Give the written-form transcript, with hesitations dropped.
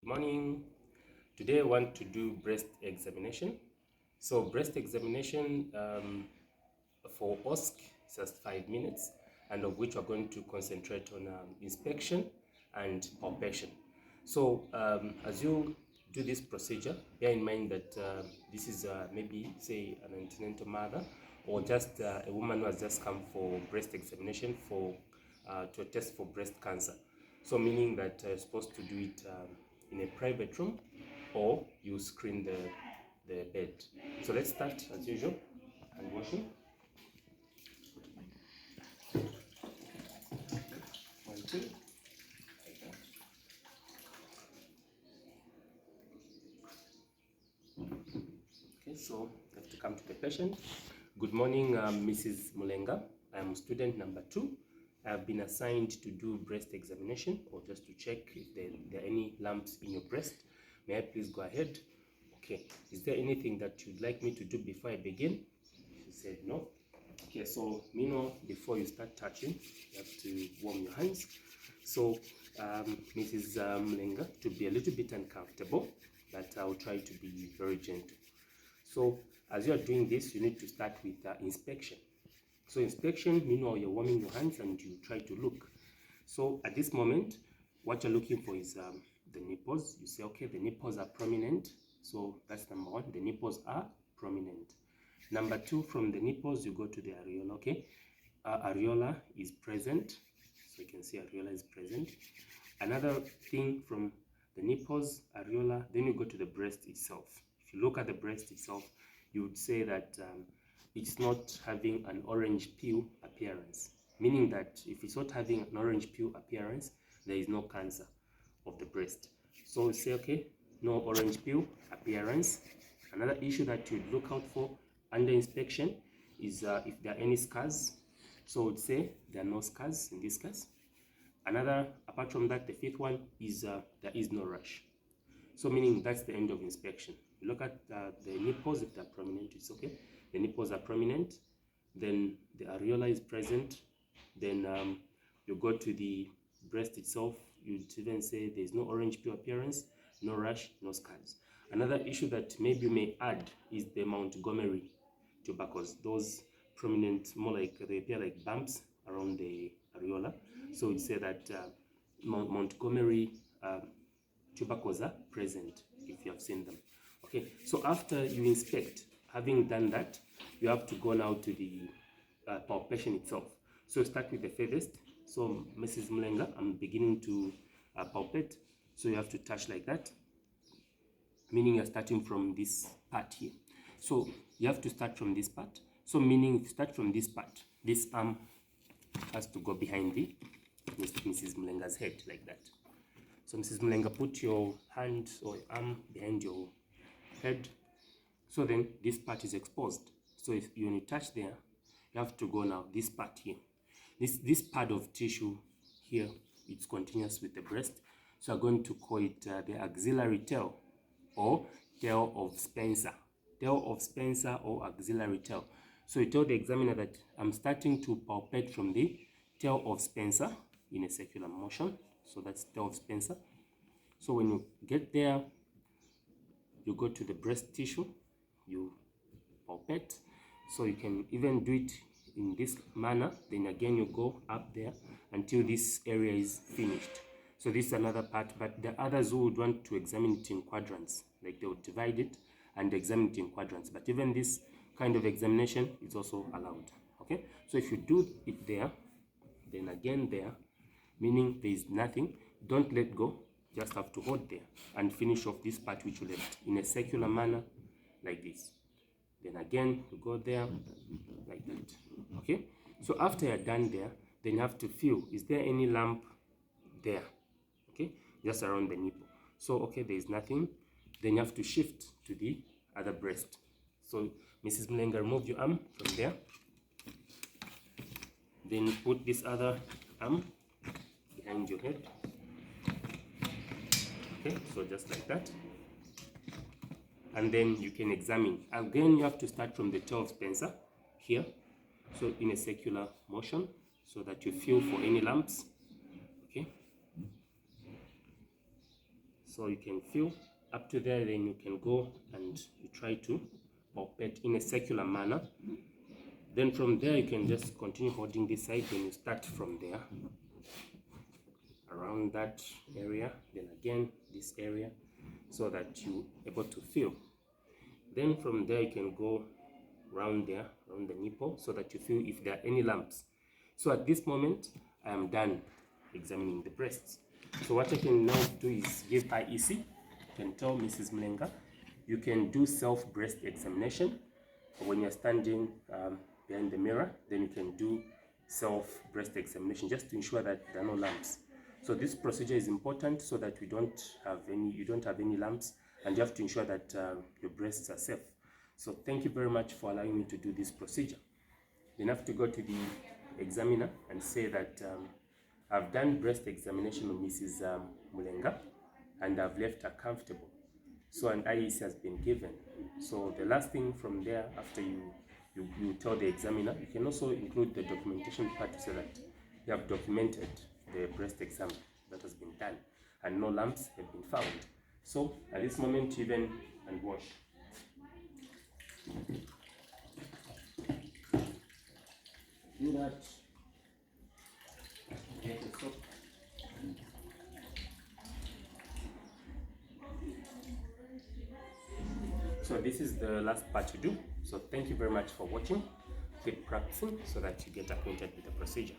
Morning. Today I want to do breast examination. So breast examination for OSC is just 5 minutes, and of which we're going to concentrate on inspection and palpation. So as you do this procedure, bear in mind that this is maybe say an antenatal mother or just a woman who has just come for breast examination for to test for breast cancer. So meaning that you're supposed to do it in a private room, or you screen the bed. So let's start as usual and washing. 1, 2. Okay, so we have to come to the patient. Good morning, Mrs. Mulenga. I am student number 2. I have been assigned to do breast examination, or just to check if there are any lumps in your breast. May I please go ahead? Okay, is there anything that you'd like me to do before I begin? She said no. Okay, so meanwhile, before you start touching, you have to warm your hands. So Mrs. Mulenga, to be a little bit uncomfortable, but I'll try to be very gentle. So as you are doing this, you need to start with inspection. So inspection, meanwhile you're warming your hands and you try to look. So at this moment, what you're looking for is the nipples. You say, okay, the nipples are prominent. So that's number 1, the nipples are prominent. Number 2, from the nipples, you go to the areola, okay? Areola is present. So you can see areola is present. Another thing, from the nipples, areola, then you go to the breast itself. If you look at the breast itself, you would say that it's not having an orange peel appearance, meaning that if it's not having an orange peel appearance, there is no cancer of the breast. So we say, okay, no orange peel appearance. Another issue that you'd look out for under inspection is if there are any scars. So we'd say there are no scars in this case. Another, apart from that, the 5th one is there is no rash. So meaning that's the end of inspection. You look at the nipples. If they're prominent, it's okay. The nipples are prominent, then the areola is present, then you go to the breast itself. You'd even say there's no orange peel appearance, no rash, no scars. Another issue that maybe you may add is the Montgomery tubercles. Those prominent, more like they appear like bumps around the areola. So we'd say that Montgomery tubercles are present if you have seen them. Okay, so after you inspect, having done that, you have to go now to the palpation itself. So start with the furthest. So Mrs. Mulenga, I'm beginning to palpate. So you have to touch like that, meaning you're starting from this part here. So you have to start from this part. So meaning if you start from this part, this arm has to go behind the Mrs. Mulenga's head like that. So Mrs. Mulenga, put your hand or your arm behind your head. So then this part is exposed. So if you only touch there, you have to go now this part here. This part of tissue here, it's continuous with the breast. So I'm going to call it the axillary tail, or tail of Spencer. Tail of Spencer or axillary tail. So you tell the examiner that I'm starting to palpate from the tail of Spencer in a circular motion. So that's tail of Spencer. So when you get there, you go to the breast tissue, you palpate. So you can even do it in this manner. Then again, you go up there until this area is finished. So this is another part, but the others who would want to examine it in quadrants, like they would divide it and examine it in quadrants. But even this kind of examination is also allowed. Okay, so if you do it there, then again there, meaning there is nothing, don't let go, just have to hold there and finish off this part which you left in a circular manner like this. Then again you go there like that. Okay, so after you're done there, then you have to feel, is there any lump there? Okay, just around the nipple. So okay, there is nothing. Then you have to shift to the other breast. So Mrs. Mulenga, remove your arm from there, then put this other arm behind your head. Okay, so just like that, and then you can examine. Again, you have to start from the tail of Spencer here, so in a circular motion, so that you feel for any lumps. Okay, So you can feel up to there, then you can go and you try to palpate in a circular manner. Then from there you can just continue holding this side, then you start from there around that area, then again this area, so that you're able to feel. Then from there you can go around there, around the nipple, so that you feel if there are any lumps. So at this moment I am done examining the breasts. So what I can now do is give IEC. You can tell Mrs. Mlenga you can do self breast examination when you're standing behind the mirror. Then you can do self breast examination just to ensure that there are no lumps. So this procedure is important so that you don't have any lumps, and you have to ensure that your breasts are safe. So thank you very much for allowing me to do this procedure. You have to go to the examiner and say that I've done breast examination of Mrs. Mulenga and I've left her comfortable. So an IEC has been given. So the last thing from there, after you tell the examiner, you can also include the documentation part to say that you have documented the breast exam that has been done and no lumps have been found. So at this moment, even and wash. Do that. Get the soap. So this is the last part to do. So thank you very much for watching. Keep practicing so that you get acquainted with the procedure.